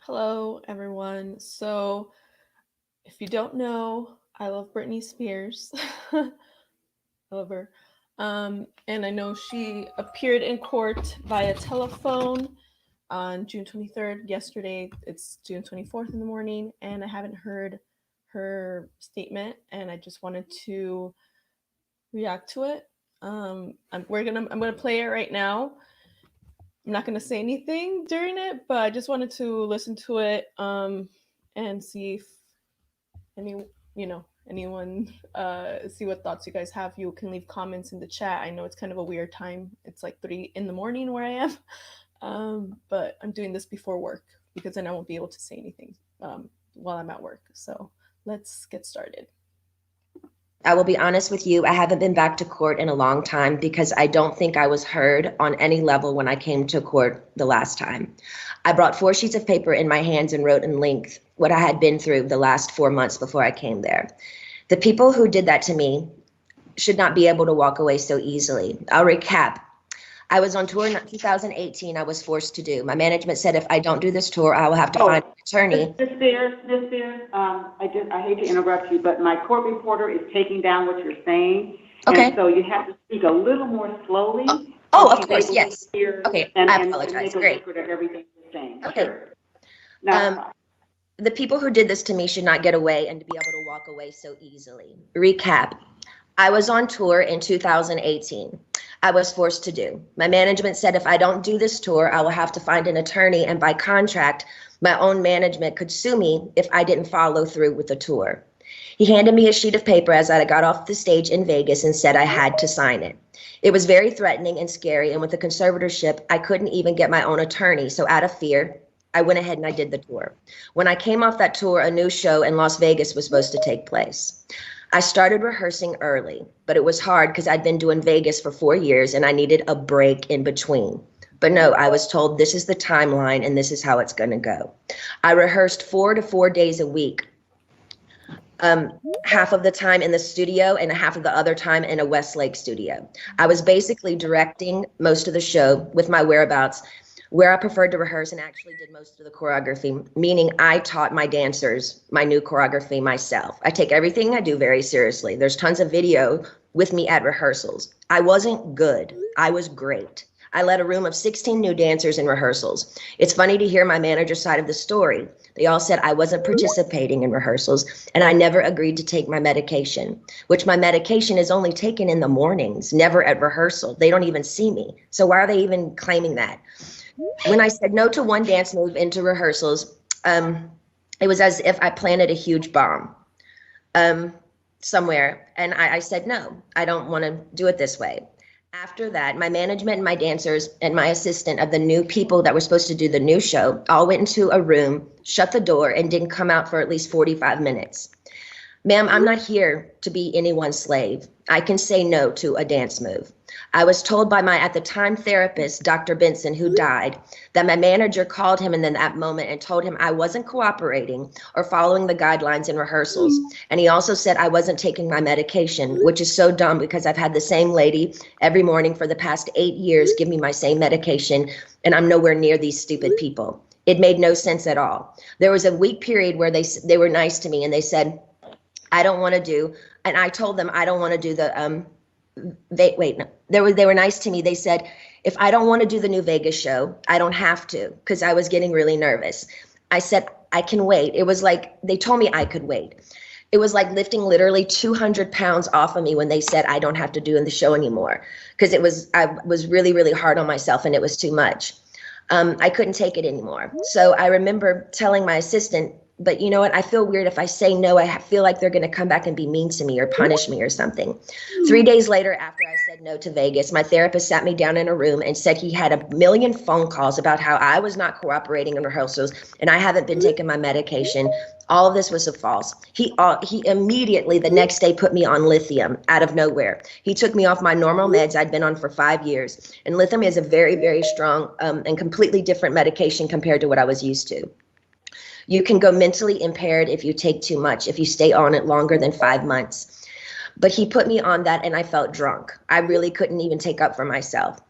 Hello, everyone. So, if you don't know, I love Britney Spears. I love her. And I know she appeared in court via telephone on June 23rd. Yesterday, it's June 24th in the morning, and I haven't heard her statement, and I just wanted to react to it. I'm gonna play it right now. I'm not gonna say anything during it, but I just wanted to listen to it and see if any anyone see what thoughts you guys have. You can leave comments in the chat. I know it's kind of a weird time. It's like 3 in the morning where I am, but I'm doing this before work because then I won't be able to say anything while I'm at work. So let's get started. I will be honest with you, I haven't been back to court in a long time because I don't think I was heard on any level when I came to court the last time. I brought 4 sheets of paper in my hands and wrote in length what I had been through the last 4 months before I came there. The people who did that to me should not be able to walk away so easily. I'll recap. I was on tour in 2018. I was forced to do. My management said if I don't do this tour, I will have to find an attorney. Miss Spears, I hate to interrupt you, but my court reporter is taking down what you're saying. Okay. And so you have to speak a little more slowly. Of course, yes. Okay, I apologize. Great. Of everything you're saying. Okay. Sure. Now, The people who did this to me should not get away and to be able to walk away so easily. Recap. I was on tour in 2018. I was forced to do. My management said if I don't do this tour, I will have to find an attorney, and by contract, my own management could sue me if I didn't follow through with the tour. He handed me a sheet of paper as I got off the stage in Vegas and said I had to sign it. It was very threatening and scary, and with the conservatorship, I couldn't even get my own attorney, so out of fear, I went ahead and I did the tour. When I came off that tour, a new show in Las Vegas was supposed to take place. I started rehearsing early, but it was hard because I'd been doing Vegas for 4 years and I needed a break in between. But no, I was told this is the timeline and this is how it's going to go. I rehearsed 4 to 4 days a week, half of the time in the studio and half of the other time in a Westlake studio. I was basically directing most of the show with my whereabouts, where I preferred to rehearse, and actually did most of the choreography, meaning I taught my dancers my new choreography myself. I take everything I do very seriously. There's tons of video with me at rehearsals. I wasn't good. I was great. I led a room of 16 new dancers in rehearsals. It's funny to hear my manager's side of the story. They all said I wasn't participating in rehearsals, and I never agreed to take my medication, which my medication is only taken in the mornings, never at rehearsal. They don't even see me. So why are they even claiming that? When I said no to one dance move into rehearsals, it was as if I planted a huge bomb somewhere. And I said, no, I don't want to do it this way. After that, my management and my dancers and my assistant of the new people that were supposed to do the new show all went into a room, shut the door, and didn't come out for at least 45 minutes. Ma'am, I'm not here to be anyone's slave. I can say no to a dance move. I was told by my, at the time, therapist, Dr. Benson, who died, that my manager called him in that moment and told him I wasn't cooperating or following the guidelines in rehearsals. And he also said I wasn't taking my medication, which is so dumb because I've had the same lady every morning for the past 8 years give me my same medication, and I'm nowhere near these stupid people. It made no sense at all. There was a week period where they were nice to me and they said, I don't want to do, and I told them I don't want to do the, they were nice to me. They said, if I don't want to do the new Vegas show, I don't have to, because I was getting really nervous. I said, I can wait. It was like, they told me I could wait. It was like lifting literally 200 pounds off of me when they said I don't have to do the show anymore, because I was really, really hard on myself and it was too much. I couldn't take it anymore. So I remember telling my assistant, but you know what? I feel weird if I say no. I feel like they're going to come back and be mean to me or punish me or something. 3 days later, after I said no to Vegas, my therapist sat me down in a room and said he had a million phone calls about how I was not cooperating in rehearsals and I haven't been taking my medication. All of this was false. He immediately the next day put me on lithium out of nowhere. He took me off my normal meds I'd been on for 5 years. And lithium is a very, very strong and completely different medication compared to what I was used to. You can go mentally impaired if you take too much, if you stay on it longer than 5 months. But he put me on that and I felt drunk. I really couldn't even take up for myself.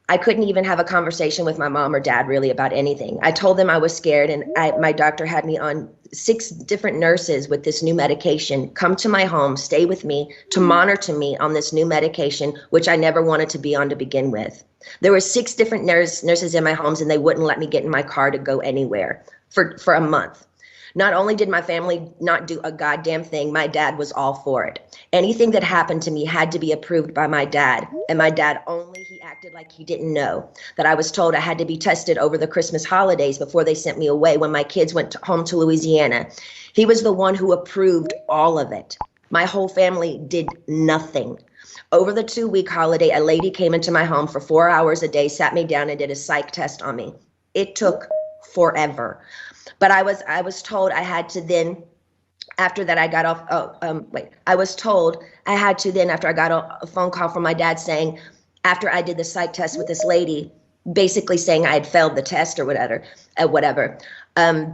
I couldn't even have a conversation with my mom or dad really about anything. I told them I was scared, and my doctor had me on 6 different nurses with this new medication come to my home, stay with me, to monitor me on this new medication, which I never wanted to be on to begin with. There were 6 different nurses in my homes, and they wouldn't let me get in my car to go anywhere for a month. Not only did my family not do a goddamn thing, my dad was all for it. Anything that happened to me had to be approved by my dad, and my dad only, he acted like he didn't know that I was told I had to be tested over the Christmas holidays before they sent me away when my kids went home to Louisiana. He was the one who approved all of it. My whole family did nothing. Over the 2-week holiday, a lady came into my home for 4 hours a day, sat me down and did a psych test on me. It took forever. But I was told I had to then, after that I got off, I was told I had to then, after I got a phone call from my dad saying, after I did the psych test with this lady, basically saying I had failed the test or whatever, I'm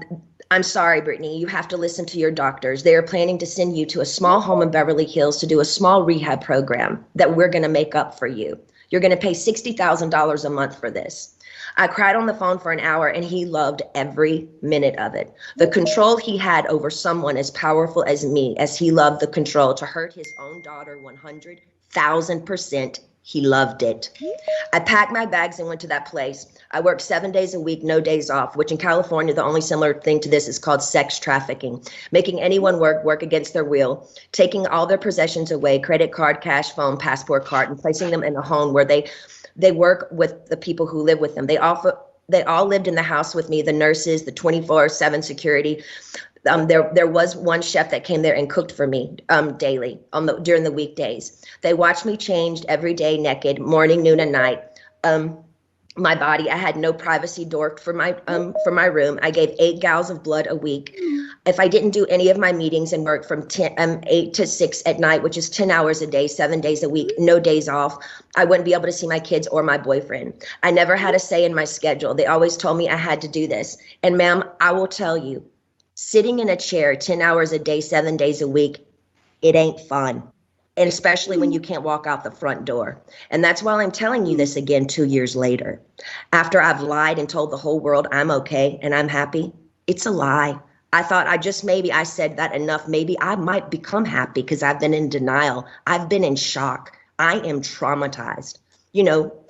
sorry, Britney, you have to listen to your doctors. They are planning to send you to a small home in Beverly Hills to do a small rehab program that we're going to make up for you. You're going to pay $60,000 a month for this. I cried on the phone for an hour, and he loved every minute of it. The control he had over someone as powerful as me, as he loved the control to hurt his own daughter 100,000%, he loved it. I packed my bags and went to that place. I worked 7 days a week, no days off, which in California, the only similar thing to this is called sex trafficking, making anyone work against their will, taking all their possessions away, credit card, cash, phone, passport card, and placing them in a home where they work with the people who live with them. They all lived in the house with me, the nurses, the 24/7 security. There was one chef that came there and cooked for me daily during the weekdays. They watched me changed every day, naked, morning, noon, and night. My body, I had no privacy door for my room. I gave 8 gallons of blood a week. If I didn't do any of my meetings and work from 8 to 6 at night, which is 10 hours a day, 7 days a week, no days off, I wouldn't be able to see my kids or my boyfriend. I never had a say in my schedule. They always told me I had to do this. And ma'am, I will tell you, sitting in a chair 10 hours a day, 7 days a week, it ain't fun. And especially when you can't walk out the front door. And that's why I'm telling you this again 2 years later. After I've lied and told the whole world I'm okay and I'm happy, it's a lie. I thought I said that enough. Maybe I might become happy because I've been in denial. I've been in shock. I am traumatized.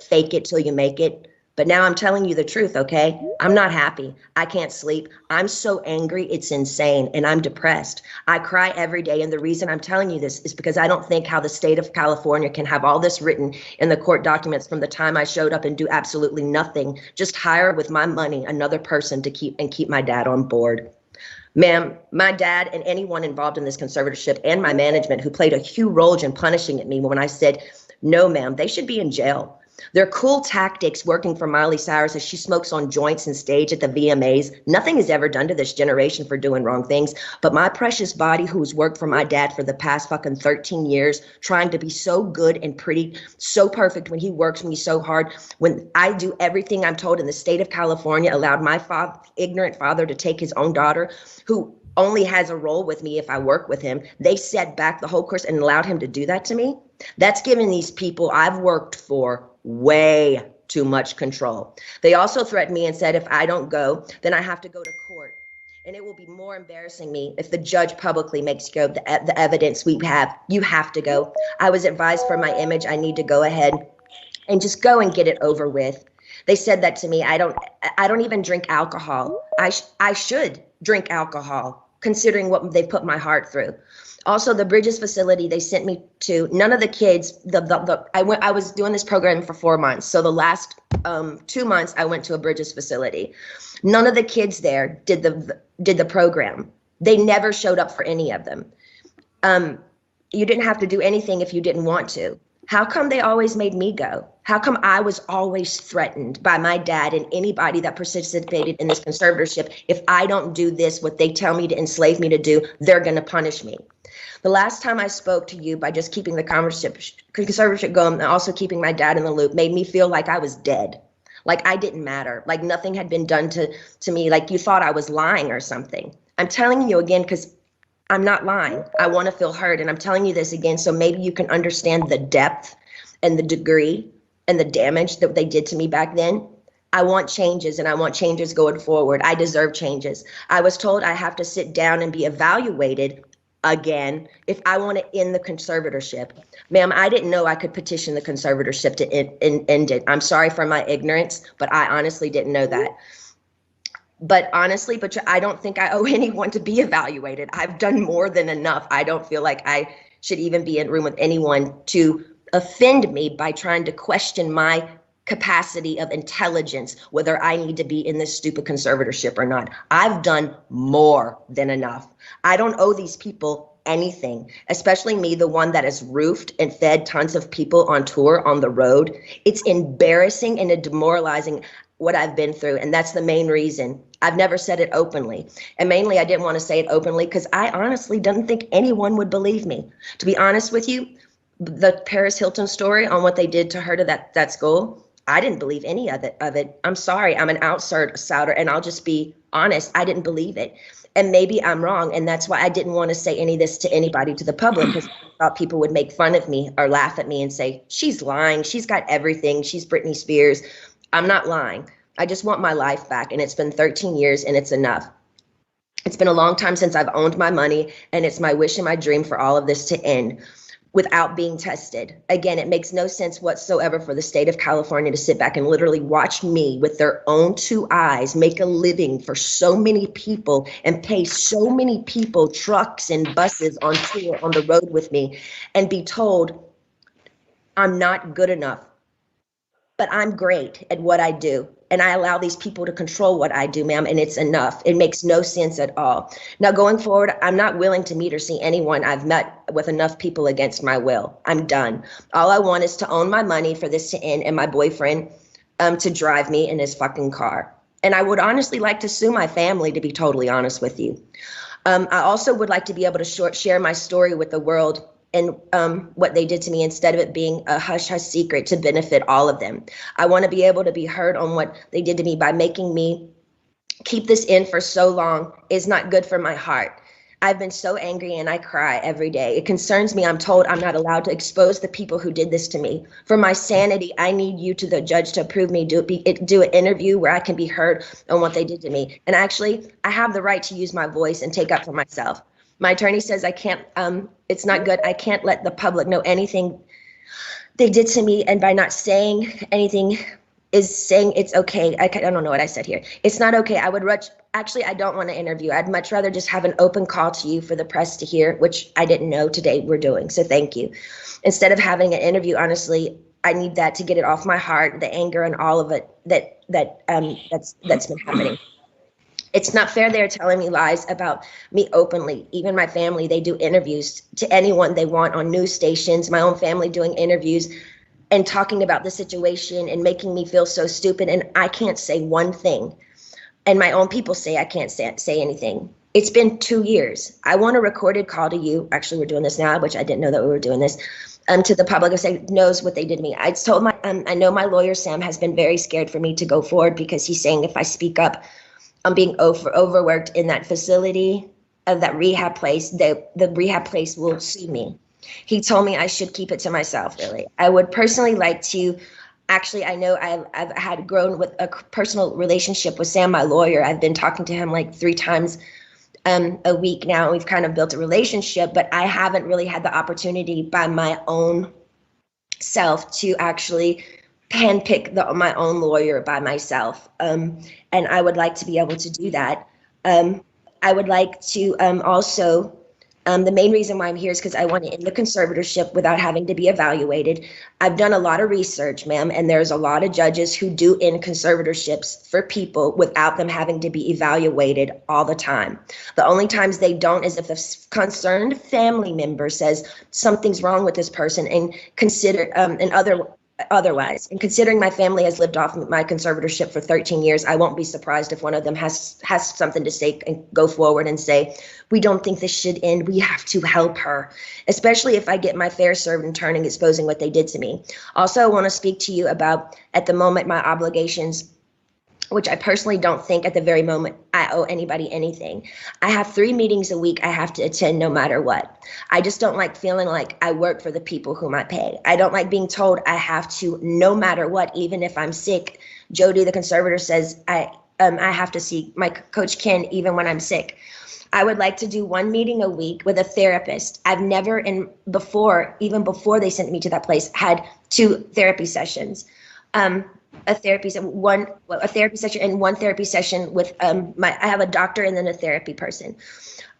Fake it till you make it. But now I'm telling you the truth, okay? I'm not happy. I can't sleep. I'm so angry, it's insane, and I'm depressed. I cry every day, and the reason I'm telling you this is because I don't think how the state of California can have all this written in the court documents from the time I showed up and do absolutely nothing, just hire with my money another person to keep my dad on board. Ma'am, my dad and anyone involved in this conservatorship and my management who played a huge role in punishing me when I said, no, ma'am, they should be in jail. Their cool tactics working for Miley Cyrus as she smokes on joints and stage at the VMAs. Nothing is ever done to this generation for doing wrong things. But my precious body, who's worked for my dad for the past fucking 13 years, trying to be so good and pretty, so perfect when he works me so hard, when I do everything I'm told in the state of California, allowed my ignorant father to take his own daughter, who only has a role with me if I work with him. They set back the whole course and allowed him to do that to me. That's giving these people I've worked for way too much control. They also threatened me and said if I don't go, then I have to go to court. And it will be more embarrassing me if the judge publicly makes go the evidence we have. You have to go. I was advised for my image, I need to go ahead and just go and get it over with. They said that to me. I don't even drink alcohol. I should drink alcohol considering what they put my heart through. Also, the Bridges facility they sent me to, none of the kids, I was doing this program for 4 months. So the last 2 months I went to a Bridges facility. None of the kids there did the program. They never showed up for any of them. You didn't have to do anything if you didn't want to. How come they always made me go? How come I was always threatened by my dad and anybody that participated in this conservatorship? If I don't do this, what they tell me to enslave me to do, they're going to punish me. The last time I spoke to you by just keeping the conservatorship going and also keeping my dad in the loop made me feel like I was dead, like I didn't matter, like nothing had been done to me, like you thought I was lying or something. I'm telling you again because I'm not lying. I want to feel heard, and I'm telling you this again so maybe you can understand the depth and the degree and the damage that they did to me back then. I want changes, and I want changes going forward. I deserve changes. I was told I have to sit down and be evaluated again if I want to end the conservatorship. Ma'am, I didn't know I could petition the conservatorship to end it. I'm sorry for my ignorance, but I honestly didn't know that. But honestly, I don't think I owe anyone to be evaluated. I've done more than enough. I don't feel like I should even be in a room with anyone to offend me by trying to question my capacity of intelligence, whether I need to be in this stupid conservatorship or not. I've done more than enough. I don't owe these people anything, especially me, the one that has roofed and fed tons of people on tour on the road. It's embarrassing and demoralizing what I've been through. And that's the main reason I've never said it openly. And mainly I didn't want to say it openly because I honestly didn't think anyone would believe me. To be honest with you, the Paris Hilton story on what they did to her to that school, I didn't believe any of it. I'm sorry, I'm an outsider, and I'll just be honest, I didn't believe it. And maybe I'm wrong, and that's why I didn't want to say any of this to anybody, to the public, because I thought people would make fun of me or laugh at me and say, she's lying, she's got everything, she's Britney Spears. I'm not lying. I just want my life back, and it's been 13 years, and it's enough. It's been a long time since I've owned my money, and it's my wish and my dream for all of this to end without being tested. Again, it makes no sense whatsoever for the state of California to sit back and literally watch me with their own two eyes make a living for so many people and pay so many people trucks and buses on tour on the road with me and be told I'm not good enough. But I'm great at what I do. And I allow these people to control what I do, ma'am, and it's enough. It makes no sense at all. Now, going forward, I'm not willing to meet or see anyone I've met with enough people against my will. I'm done. All I want is to own my money for this to end and my boyfriend to drive me in his fucking car. And I would honestly like to sue my family, to be totally honest with you. I also would like to be able to share my story with the world and what they did to me instead of it being a hush-hush secret to benefit all of them. I want to be able to be heard on what they did to me by making me keep this in for so long is not good for my heart. I've been so angry and I cry every day. It concerns me. I'm told I'm not allowed to expose the people who did this to me. For my sanity, I need you to the judge to approve me, do an interview where I can be heard on what they did to me. And actually, I have the right to use my voice and take up for myself. My attorney says I can't, it's not good. I can't let the public know anything they did to me. And by not saying anything is saying it's okay. I don't know what I said here. It's not okay. Actually, I don't want to interview. I'd much rather just have an open call to you for the press to hear, which I didn't know today we're doing. So thank you. Instead of having an interview, honestly, I need that to get it off my heart, the anger and all of it that's been happening. It's not fair they're telling me lies about me openly. Even my family, they do interviews to anyone they want on news stations, my own family doing interviews and talking about the situation and making me feel so stupid. And I can't say one thing. And my own people say I can't say anything. It's been 2 years. I want a recorded call to you. Actually, we're doing this now, which I didn't know that we were doing this. To the public, who knows what they did to me. I told I know my lawyer, Sam, has been very scared for me to go forward because he's saying if I speak up, I'm being overworked in that facility of that rehab place. The rehab place will sue me. He told me I should keep it to myself, really. I would personally like to, actually, I know I've had grown with a personal relationship with Sam, my lawyer. I've been talking to him like 3 times a week now. We've kind of built a relationship, but I haven't really had the opportunity by my own self to actually handpick my own lawyer by myself. And I would like to be able to do that. I would like to also, the main reason why I'm here is because I want to end the conservatorship without having to be evaluated. I've done a lot of research, ma'am, and there's a lot of judges who do end conservatorships for people without them having to be evaluated all the time. The only times they don't is if a concerned family member says something's wrong with this person and otherwise. And considering my family has lived off my conservatorship for 13 years, I won't be surprised if one of them has something to say and go forward and say, we don't think this should end. We have to help her, especially if I get my fair served in turning, exposing what they did to me. Also, I want to speak to you about, at the moment, my obligations which I personally don't think at the very moment I owe anybody anything. I have 3 meetings a week I have to attend no matter what. I just don't like feeling like I work for the people whom I pay. I don't like being told I have to no matter what, even if I'm sick. Jody, the conservator, says I have to see my coach Ken even when I'm sick. I would like to do 1 meeting a week with a therapist. I've never, even before they sent me to that place, had 2 therapy sessions. A therapy session and 1 therapy session with I have a doctor and then a therapy person.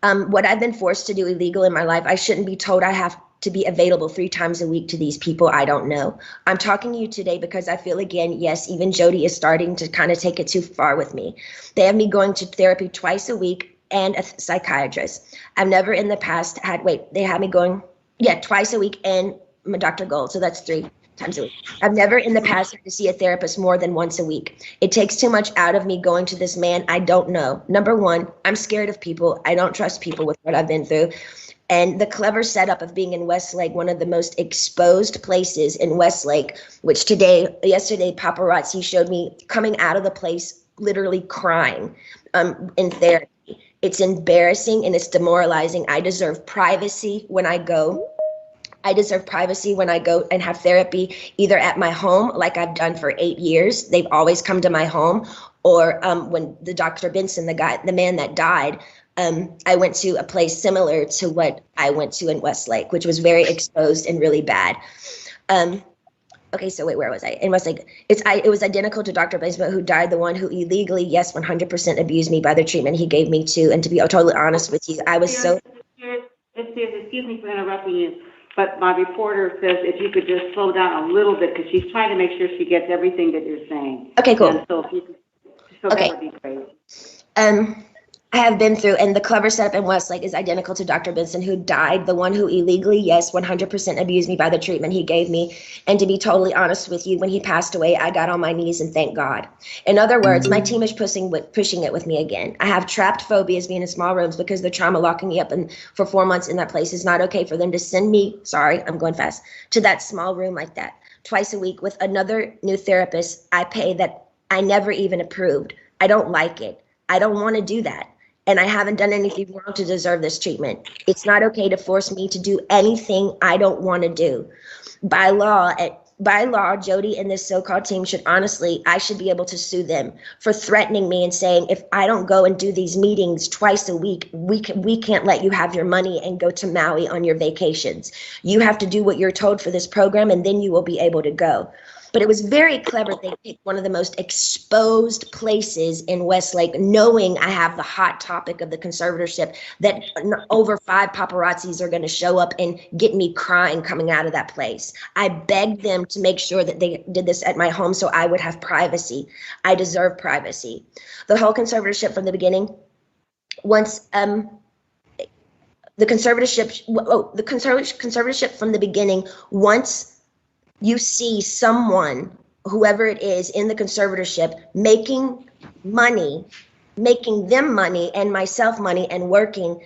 What I've been forced to do illegal in my life, I shouldn't be told I have to be available 3 times a week to these people I don't know. I'm talking to you today because I feel, again, yes, even Jody is starting to kind of take it too far with me. They have me going to therapy twice a week and a psychiatrist. I've never in the past they had me going, twice a week and my Dr. Gold, so that's 3 times a week. I've never in the past had to see a therapist more than once a week. It takes too much out of me going to this man I don't know. Number 1, I'm scared of people. I don't trust people with what I've been through. And the clever setup of being in Westlake, one of the most exposed places in Westlake, which yesterday, paparazzi showed me coming out of the place literally crying in therapy. It's embarrassing and it's demoralizing. I deserve privacy when I go. And have therapy either at my home, like I've done for 8 years. They've always come to my home. Or when the Dr. Benson, the man that died, I went to a place similar to what I went to in Westlake, which was very exposed and really bad. Okay, so wait, where was I? In Westlake, it was identical to Dr. Benson, who died, the one who illegally, 100% abused me by the treatment he gave me too. And to be totally honest with you, I was so. Excuse me for interrupting you, but my reporter says if you could just slow down a little bit because she's trying to make sure she gets everything that you're saying. Okay, cool. And so if you could, that would be great. I have been through, and the clever setup in Westlake is identical to Dr. Benson, who died, the one who illegally, 100% abused me by the treatment he gave me. And to be totally honest with you, when he passed away, I got on my knees and thanked God. In other words, my team is pushing it with me again. I have trapped phobias being in small rooms because the trauma locking me up for 4 months in that place is not okay for them to send me, I'm going fast, to that small room like that twice a week with another new therapist I pay that I never even approved. I don't like it. I don't want to do that. And I haven't done anything wrong to deserve this treatment. It's not okay to force me to do anything I don't want to do. By law, Jody and this so-called team I should be able to sue them for threatening me and saying, if I don't go and do these meetings twice a week, we can't let you have your money and go to Maui on your vacations. You have to do what you're told for this program, and then you will be able to go. But it was very clever. They picked one of the most exposed places in Westlake, knowing I have the hot topic of the conservatorship, that over 5 paparazzis are going to show up and get me crying coming out of that place. I begged them to make sure that they did this at my home so I would have privacy. I deserve privacy. The whole conservatorship from the beginning, once the conservatorship from the beginning, once you see someone, whoever it is in the conservatorship, making them money and myself money and working,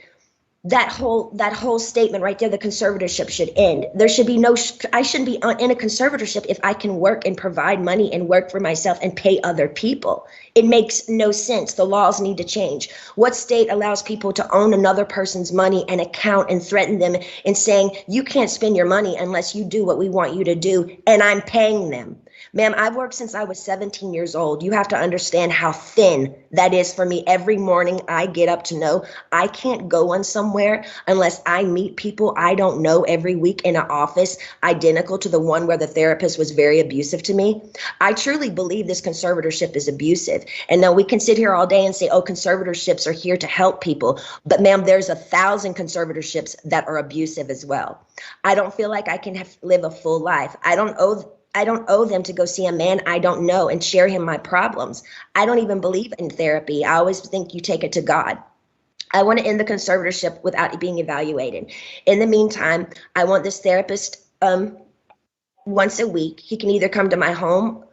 that whole statement right there, the conservatorship should end. There should be I shouldn't be in a conservatorship if I can work and provide money and work for myself and pay other people. It makes no sense. The laws need to change. What state allows people to own another person's money and account and threaten them and saying, you can't spend your money unless you do what we want you to do, and I'm paying them? Ma'am, I've worked since I was 17 years old. You have to understand how thin that is for me. Every morning I get up to know I can't go on somewhere unless I meet people I don't know every week in an office identical to the one where the therapist was very abusive to me. I truly believe this conservatorship is abusive. And now we can sit here all day and say, oh, conservatorships are here to help people. But ma'am, there's 1,000 conservatorships that are abusive as well. I don't feel like I can live a full life. I don't owe them to go see a man I don't know and share him my problems. I don't even believe in therapy. I always think you take it to God. I want to end the conservatorship without being evaluated. In the meantime, I want this therapist once a week. He can either come to my home.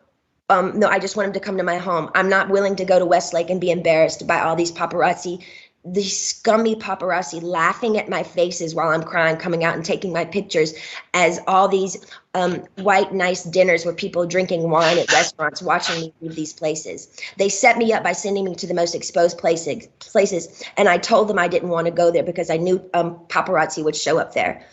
No, I just want him to come to my home. I'm not willing to go to Westlake and be embarrassed by all these paparazzi these scummy paparazzi laughing at my faces while I'm crying, coming out and taking my pictures as all these white, nice dinners with people drinking wine at restaurants, watching me leave these places. They set me up by sending me to the most exposed places, and I told them I didn't want to go there because I knew paparazzi would show up there.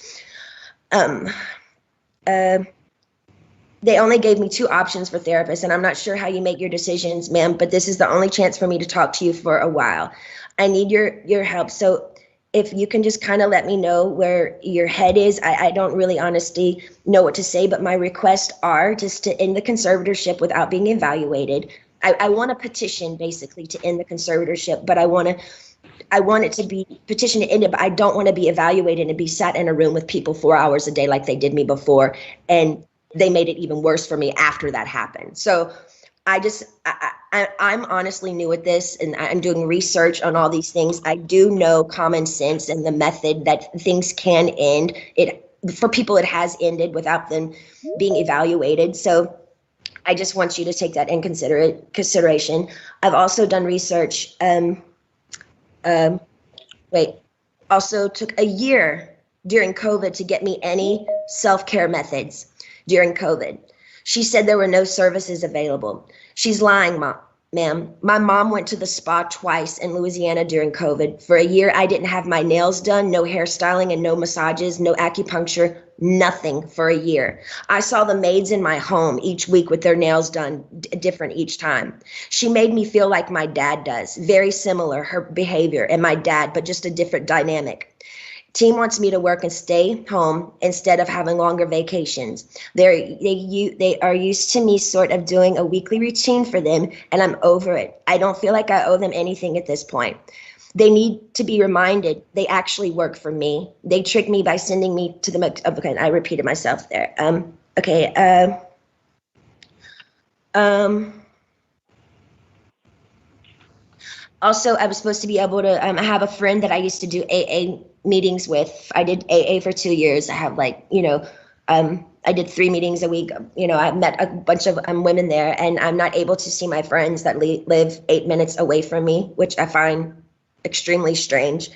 They only gave me 2 options for therapists, and I'm not sure how you make your decisions, ma'am, but this is the only chance for me to talk to you for a while. I need your help. So if you can just kind of let me know where your head is. I don't really honestly know what to say, but my requests are just to end the conservatorship without being evaluated. I want a petition basically to end the conservatorship, but I want it to be petition to end it, but I don't want to be evaluated and be sat in a room with people 4 hours a day like they did me before. And they made it even worse for me after that happened. So I'm honestly new at this, and I'm doing research on all these things. I do know common sense and the method that things can end. For people, it has ended without them being evaluated. So I just want you to take that in consideration. I've also done research. Also took a year during COVID to get me any self-care methods during COVID. She said there were no services available. She's lying, ma'am. My mom went to the spa twice in Louisiana during COVID. For a year, I didn't have my nails done, no hairstyling and no massages, no acupuncture, nothing for a year. I saw the maids in my home each week with their nails done different each time. She made me feel like my dad does, very similar, her behavior and my dad, but just a different dynamic. Team wants me to work and stay home instead of having longer vacations. They are used to me sort of doing a weekly routine for them, and I'm over it. I don't feel like I owe them anything at this point. They need to be reminded they actually work for me. They tricked me by sending me to the, okay, I repeated myself there. Also, I was supposed to be able to, I have a friend that I used to do AA meetings with. I did AA for 2 years. I have I did 3 meetings a week. I met a bunch of women there, and I'm not able to see my friends that live 8 minutes away from me, which I find extremely strange.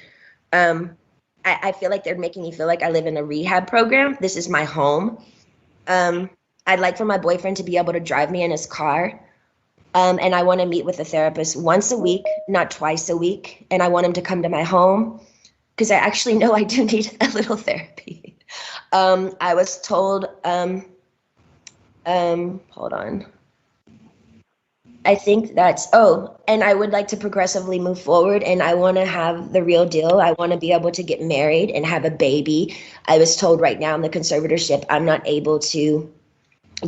I feel like they're making me feel like I live in a rehab program. This is my home. I'd like for my boyfriend to be able to drive me in his car. And I want to meet with a therapist once a week, not twice a week. And I want him to come to my home because I actually know I do need a little therapy. I was told, hold on. I think and I would like to progressively move forward, and I want to have the real deal. I want to be able to get married and have a baby. I was told right now in the conservatorship, I'm not able to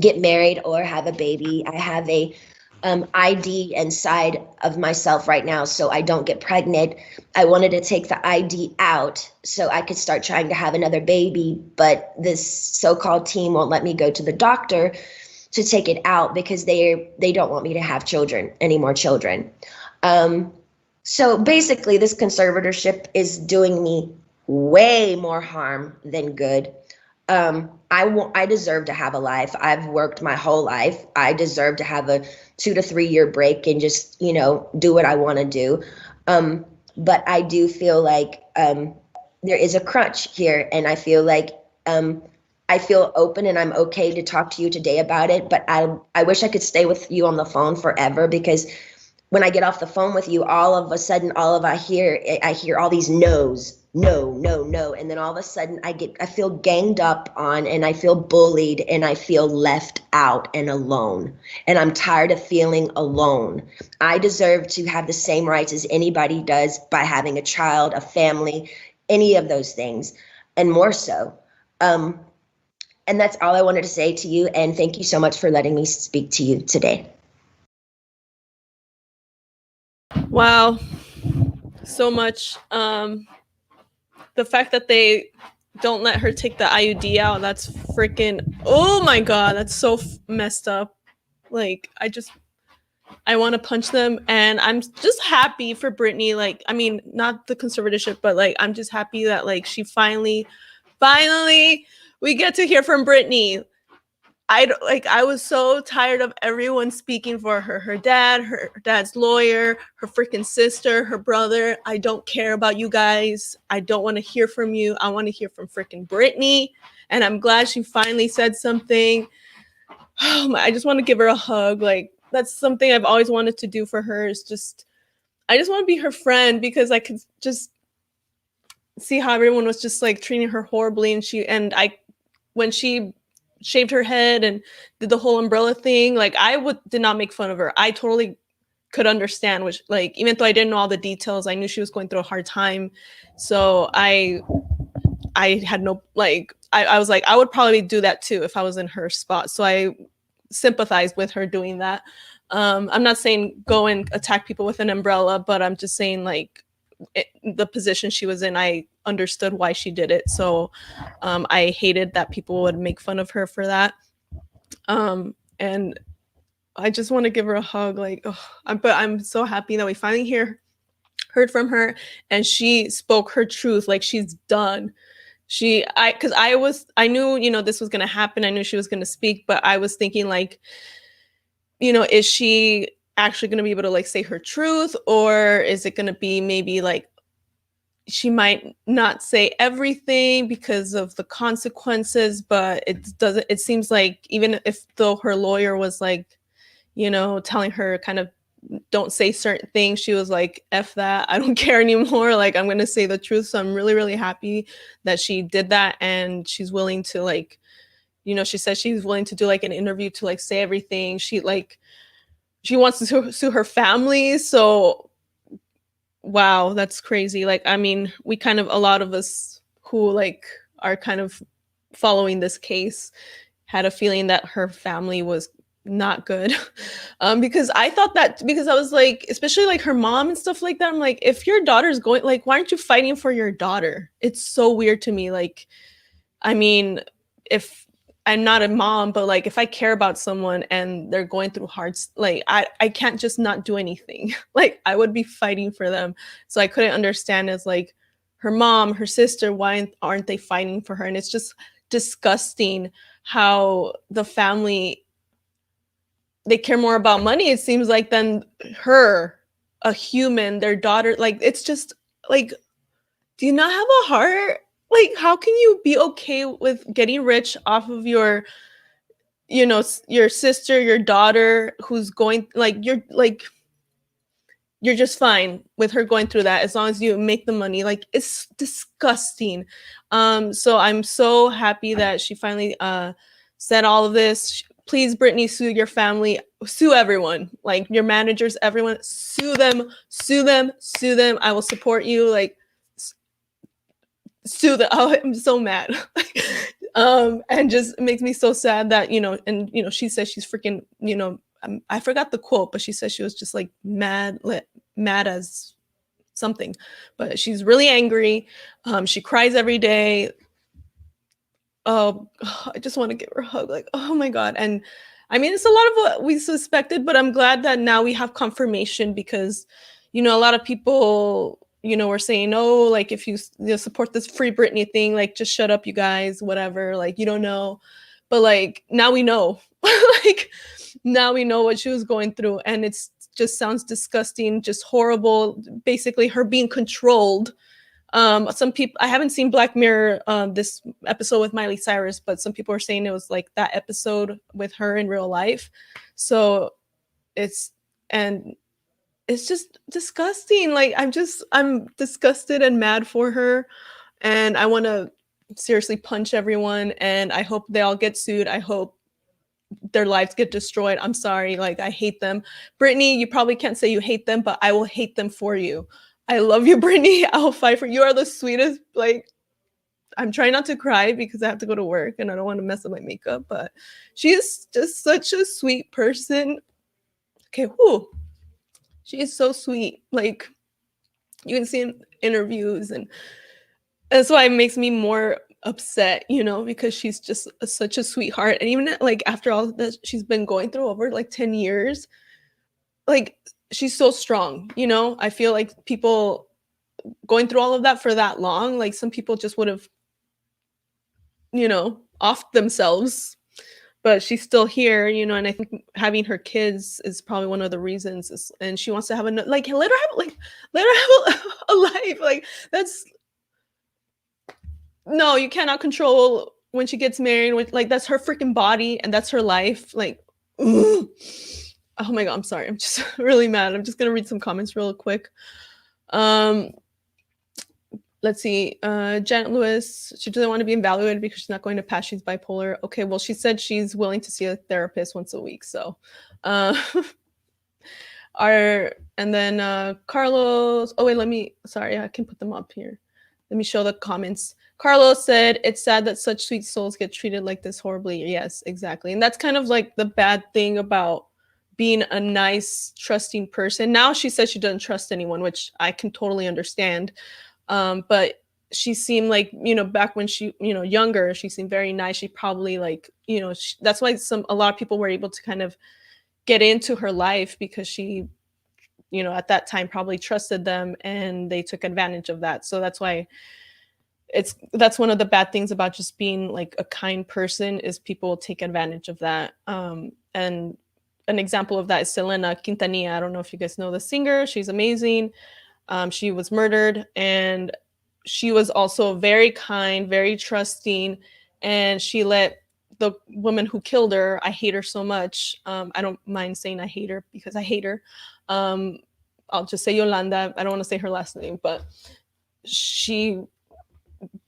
get married or have a baby. I have a ID inside of myself right now, so I don't get pregnant. I wanted to take the ID out so I could start trying to have another baby, but this so-called team won't let me go to the doctor to take it out because they don't want me to have any more children. So basically, this conservatorship is doing me way more harm than good. I deserve to have a life. I've worked my whole life. I deserve to have a 2 to 3 year break and just, do what I want to do. But I do feel like there is a crunch here, and I feel like I feel open and I'm okay to talk to you today about it. But I wish I could stay with you on the phone forever, because when I get off the phone with you, all of a sudden, I hear all these no's. No, no, no. And then all of a sudden I feel ganged up on, and I feel bullied, and I feel left out and alone. And I'm tired of feeling alone. I deserve to have the same rights as anybody does by having a child, a family, any of those things, and more so. And that's all I wanted to say to you. And thank you so much for letting me speak to you today. Wow. So much. The fact that they don't let her take the IUD out, that's freaking, oh my God, that's so messed up. Like, I want to punch them, and I'm just happy for Britney. Like, I mean, not the conservatorship, but like, I'm just happy that like she finally, we get to hear from Britney. I was so tired of everyone speaking for her. Her dad, her dad's lawyer, her freaking sister, her brother. I don't care about you guys. I don't want to hear from you. I want to hear from freaking Britney. And I'm glad she finally said something. I just want to give her a hug. Like, that's something I've always wanted to do for her, is just, I just want to be her friend, because I could just see how everyone was just like treating her horribly. When she shaved her head and did the whole umbrella thing, like, did not make fun of her. I totally could understand, which, like, even though I didn't know all the details, I knew she was going through a hard time. So I had no, like, I was like, I would probably do that too if I was in her spot. So I sympathized with her doing that. I'm not saying go and attack people with an umbrella, but I'm just saying, like, the position she was in, I understood why she did it. So I hated that people would make fun of her for that. And I just want to give her a hug. Like, but I'm so happy that we finally heard from her, and she spoke her truth. Like, she's done. Because I knew, this was going to happen. I knew she was going to speak, but I was thinking, like, is she actually going to be able to, like, say her truth, or is it going to be maybe like she might not say everything because of the consequences? But it seems like, even if though her lawyer was like, telling her kind of don't say certain things, she was like, F that, I don't care anymore. Like, I'm going to say the truth. So I'm really, really happy that she did that. And she's willing to, like, she said she's willing to do, like, an interview to, like, say everything. She wants to sue her family. So, wow, that's crazy. Like, I mean, a lot of us who, like, are kind of following this case had a feeling that her family was not good. Because I thought that, because I was like, especially like her mom and stuff like that, I'm like, if your daughter's going, like, why aren't you fighting for your daughter? It's so weird to me. Like, I mean, if I'm not a mom, but, like, if I care about someone and they're going through like, I can't just not do anything. Like, I would be fighting for them. So I couldn't understand, as, like, her mom, her sister, why aren't they fighting for her? And it's just disgusting how the family, they care more about money, it seems like, than her, a human, their daughter. Like, it's just like, do you not have a heart? Like, how can you be okay with getting rich off of your, your sister, your daughter, who's going, like, you're just fine with her going through that as long as you make the money. Like, it's disgusting. So I'm so happy that she finally said all of this. Please, Britney, sue your family, sue everyone, like, your managers, everyone, sue them, sue them, sue them. I will support you. Like, sue them. Oh, I'm so mad. And just it makes me so sad that, she says she's freaking, I forgot the quote, but she said she was just, like, mad as something, but she's really angry. She cries every day. Oh, I just want to give her a hug. Like, oh my God. And I mean, it's a lot of what we suspected, but I'm glad that now we have confirmation, because, a lot of people, were saying, oh, like, if you, support this Free Britney thing, like, just shut up, you guys, whatever. Like, you don't know. But, like, now we know. Like, now we know what she was going through. And it's just sounds disgusting, just horrible. Basically, her being controlled. Some people, I haven't seen Black Mirror, this episode with Miley Cyrus, but some people are saying it was like that episode with her in real life. So it's just disgusting. Like, I'm disgusted and mad for her, and I want to seriously punch everyone, and I hope they all get sued. I hope their lives get destroyed. I'm sorry. Like, I hate them. Britney, you probably can't say you hate them, but I will hate them for you. I love you, Britney. I'll fight for you. You are the sweetest. Like, I'm trying not to cry because I have to go to work and I don't want to mess up my makeup, but she's just such a sweet person. Okay, whoo. She is so sweet. Like, you can see in interviews, and that's why it makes me more upset, because she's just such a sweetheart. And even, like, after all that she's been going through over, like, 10 years, like, she's so strong. I feel like people going through all of that for that long, like, some people just would have, offed themselves. but she's still here, you know, and I think having her kids is probably one of the reasons. And she wants to have like let her have a life. Like that's no, you cannot control when she gets married. Like that's her freaking body and that's her life. Like, ugh. Oh my god, I'm sorry. I'm just really mad. I'm just gonna read some comments real quick. Um, let's see. Janet Lewis, she doesn't want to be evaluated because she's not going to pass. She's bipolar. Okay, well, she said she's willing to see a therapist once a week. So, uh, and then Carlos. Oh wait, sorry, I can put them up here. Let me show the comments. Carlos said, "It's sad that such sweet souls get treated like this horribly." Yes, exactly, and that's kind of like the bad thing about being a nice, trusting person. Now she says she doesn't trust anyone, which I can totally understand. But she seemed like, you know, back when she, you know, younger, she seemed very nice. She probably like, you know, that's why a lot of people were able to kind of get into her life because she, you know, at that time probably trusted them and they took advantage of that. So that's why that's one of the bad things about just being like a kind person is people take advantage of that. And an example of that is Selena Quintanilla. I don't know if you guys know the singer. She's amazing. She was murdered, and she was also very kind, very trusting, and she let the woman who killed her, I hate her so much. I don't mind saying I hate her because I hate her. I'll just say Yolanda. I don't want to say her last name, but she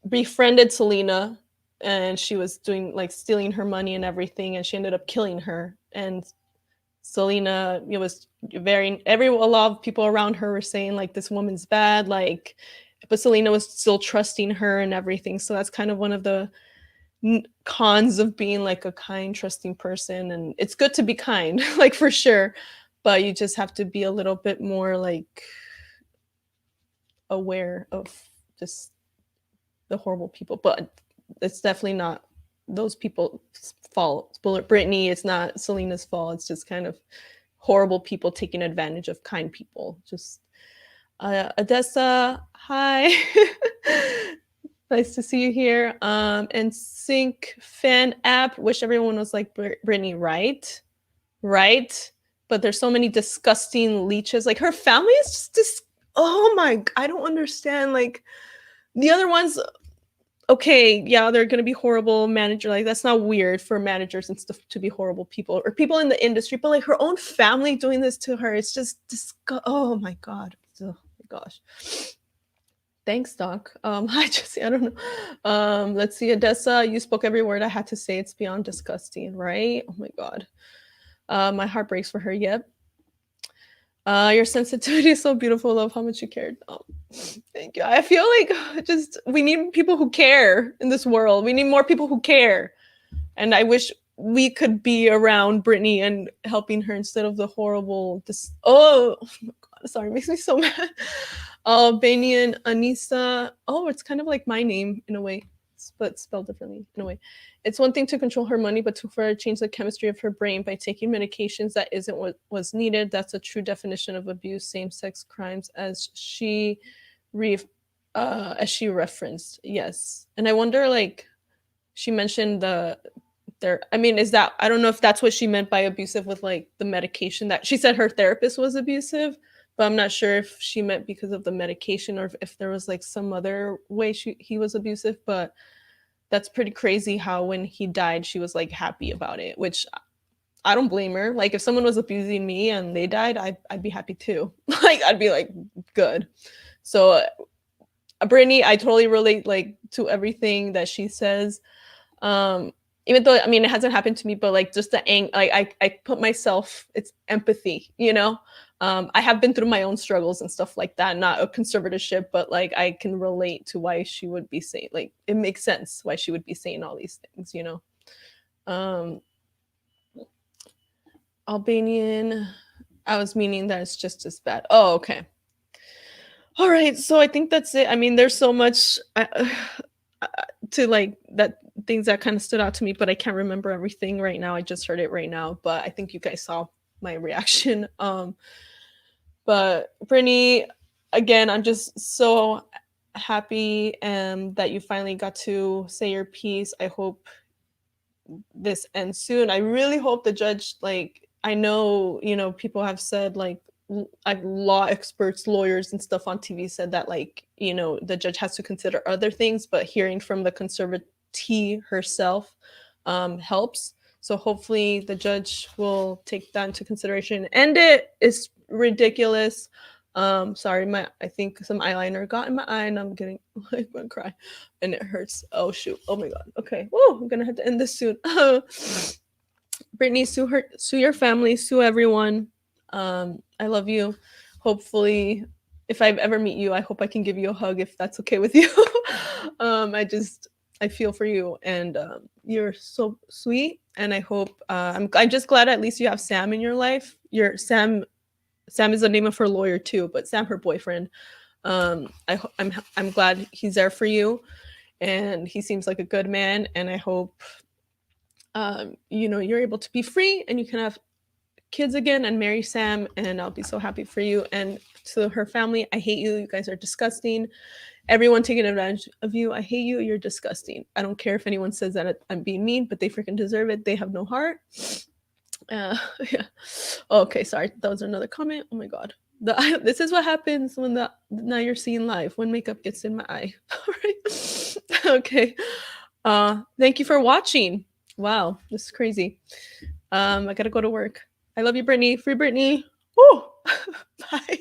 befriended Selena, and she was doing like stealing her money and everything, and she ended up killing her. And Selena, it was a lot of people around her were saying like this woman's bad, like, but Selena was still trusting her and everything. So that's kind of one of the cons of being like a kind, trusting person. And it's good to be kind, like for sure, but you just have to be a little bit more like aware of just the horrible people. But it's definitely not those people's fault. Britney, it's not Selena's fault. It's just kind of horrible people taking advantage of kind people. Just Odessa, hi. Nice to see you here. And Sync Fan App, wish everyone was like Britney, right? Right? But there's so many disgusting leeches. Like her family is just oh my, I don't understand. Like the other ones, okay, yeah, they're gonna be horrible manager. Like that's not weird for managers and stuff to be horrible people or people in the industry. But like her own family doing this to her, it's just oh my god, oh my gosh. Thanks, Doc. Hi, Jesse. I don't know. Let's see, Odessa. You spoke every word I had to say. It's beyond disgusting, right? Oh my god. My heart breaks for her. Yep. Your sensitivity is so beautiful. Love how much you cared. Oh, thank you. I feel like just we need people who care in this world. We need more people who care. And I wish we could be around Britney and helping her instead of the horrible oh my god, sorry, it makes me so mad. Albanian Anissa. Oh, it's kind of like my name in a way, but spelled differently in a way. It's one thing to control her money, but to further change the chemistry of her brain by taking medications that isn't what was needed. That's a true definition of abuse, same-sex crimes, as she referenced. Yes, and I wonder, like, she mentioned I mean, is that, I don't know if that's what she meant by abusive with like the medication that she said her therapist was abusive, but I'm not sure if she meant because of the medication or if there was like some other way he was abusive. But that's pretty crazy how when he died, she was like happy about it, which I don't blame her. Like if someone was abusing me and they died, I'd be happy too. Like I'd be like, good. So Brittany, I totally relate like to everything that she says. Even though, I mean, it hasn't happened to me, but like just the like I put myself, it's empathy, you know? I have been through my own struggles and stuff like that, not a conservatorship, but like I can relate to why she would be saying, like, it makes sense why she would be saying all these things, you know? Albanian, I was meaning that it's just as bad. Oh, okay. All right, so I think that's it. I mean, there's so much to like that things that kind of stood out to me, but I can't remember everything right now. I just heard it right now, but I think you guys saw my reaction. But Brittany, again, I'm just so happy that you finally got to say your piece. I hope this ends soon. I really hope the judge, like, I know, you know, people have said like law experts, lawyers and stuff on TV said that, like, you know, the judge has to consider other things, but hearing from the conservatee herself helps. So hopefully the judge will take that into consideration. And it is ridiculous. Sorry, I think some eyeliner got in my eye and I'm getting like, I'm gonna cry and it hurts. Oh shoot. Oh my god. Okay. Whoa, I'm gonna have to end this soon. Britney, sue your family, sue everyone. I love you. Hopefully, if I ever meet you, I hope I can give you a hug if that's okay with you. I feel for you, and you're so sweet. And I hope I'm just glad at least you have Sam in your life. Your Sam is the name of her lawyer too, but Sam, her boyfriend. I'm glad he's there for you, and he seems like a good man. And I hope you know, you're able to be free and you can have kids again and marry Sam, and I'll be so happy for you. And to her family, I hate you. You guys are disgusting. Everyone taking advantage of you, I hate you. You're disgusting. I don't care if anyone says that I'm being mean, but they freaking deserve it. They have no heart. Yeah. Okay, sorry. That was another comment. Oh my god. This is what happens when now you're seeing live when makeup gets in my eye. All right. Okay. Thank you for watching. Wow, this is crazy. I gotta go to work. I love you, Britney. Free Britney. Woo! Bye.